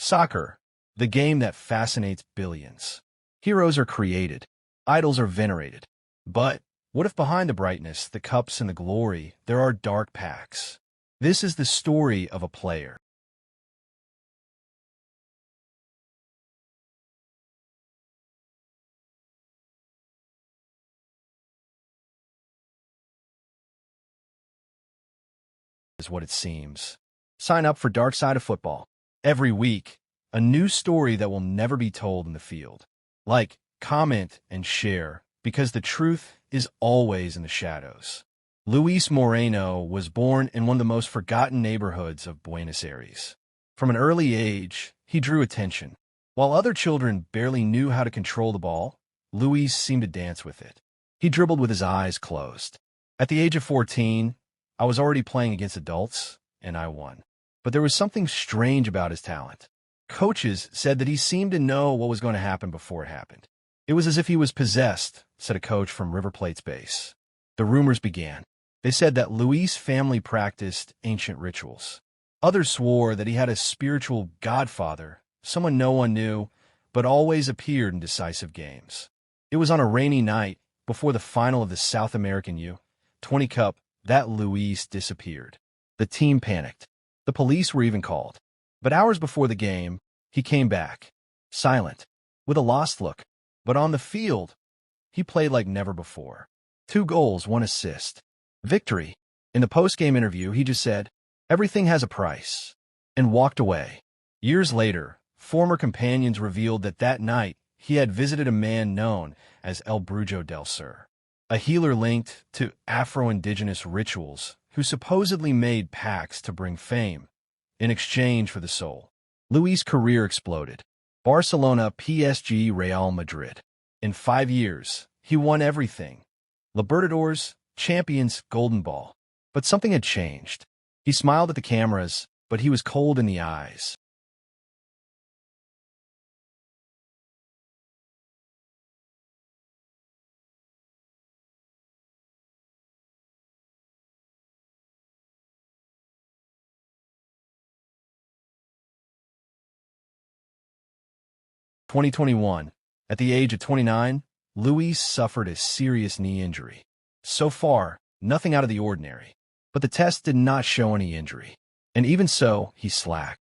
Soccer, the game that fascinates billions. Heroes are created, idols are venerated. But what if behind the brightness, the cups, and the glory, there are dark pacts? This is the story of a player is what it seems. Sign up for Dark Side of Football. Every week, a new story that will never be told in the field. Like, comment, and share, because the truth is always in the shadows. Luis Moreno was born in one of the most forgotten neighborhoods of Buenos Aires. From an early age, he drew attention. While other children barely knew how to control the ball, Luis seemed to dance with it. He dribbled with his eyes closed. At the age of 14, I was already playing against adults, and I won. But there was something strange about his talent. Coaches said that he seemed to know what was going to happen before it happened. It was as if he was possessed, said a coach from River Plate's base. The rumors began. They said that Luis' family practiced ancient rituals. Others swore that he had a spiritual godfather, someone no one knew, but always appeared in decisive games. It was on a rainy night, before the final of the South American U20 Cup, that Luis disappeared. The team panicked. The police were even called. But hours before the game, he came back, silent, with a lost look. But on the field, he played like never before. 2 goals, 1 assist. Victory. In the post-game interview, he just said, "Everything has a price," and walked away. Years later, former companions revealed that that night, he had visited a man known as El Brujo del Sur, a healer linked to Afro-Indigenous rituals who supposedly made pacts to bring fame in exchange for the soul. Luis' career exploded. Barcelona, PSG, Real Madrid. In 5 years, he won everything. Libertadores, Champions, Golden Ball. But something had changed. He smiled at the cameras, but he was cold in the eyes. 2021. At the age of 29, Luis suffered a serious knee injury. So far, nothing out of the ordinary. But the test did not show any injury. And even so, he slacked.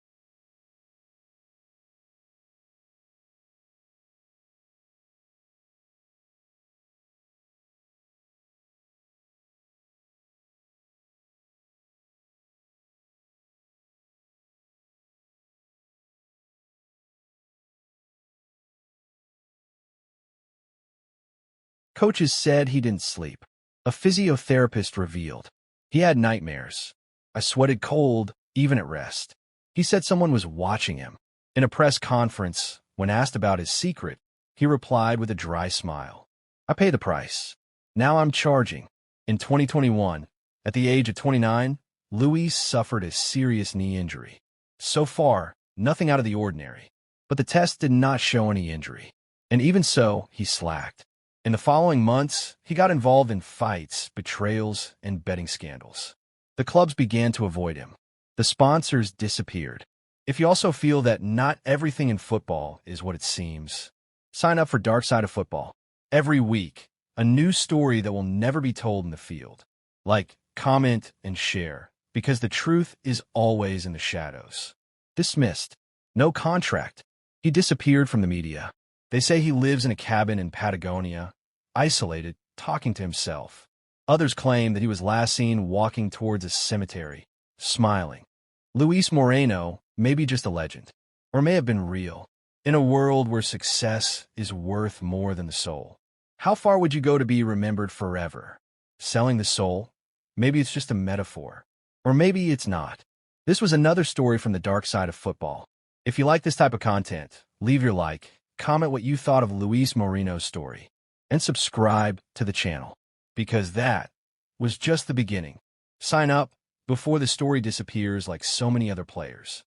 Coaches said he didn't sleep. A physiotherapist revealed he had nightmares. I sweated cold, even at rest. He said someone was watching him. In a press conference, when asked about his secret, he replied with a dry smile. I pay the price. Now I'm charging. In 2021, at the age of 29, Luis suffered a serious knee injury. So far, nothing out of the ordinary. But the test did not show any injury. And even so, he slacked. In the following months, he got involved in fights, betrayals, and betting scandals. The clubs began to avoid him. The sponsors disappeared. If you also feel that not everything in football is what it seems, sign up for Dark Side of Football. Every week, a new story that will never be told in the field. Like, comment, and share, because the truth is always in the shadows. Dismissed. No contract. He disappeared from the media. They say he lives in a cabin in Patagonia, isolated, talking to himself. Others claim that he was last seen walking towards a cemetery, smiling. Luis Moreno may be just a legend, or may have been real, in a world where success is worth more than the soul. How far would you go to be remembered forever? Selling the soul? Maybe it's just a metaphor. Or maybe it's not. This was another story from the dark side of football. If you like this type of content, leave your like, comment what you thought of Luis Moreno's story, and subscribe to the channel, because that was just the beginning. Sign up before the story disappears like so many other players.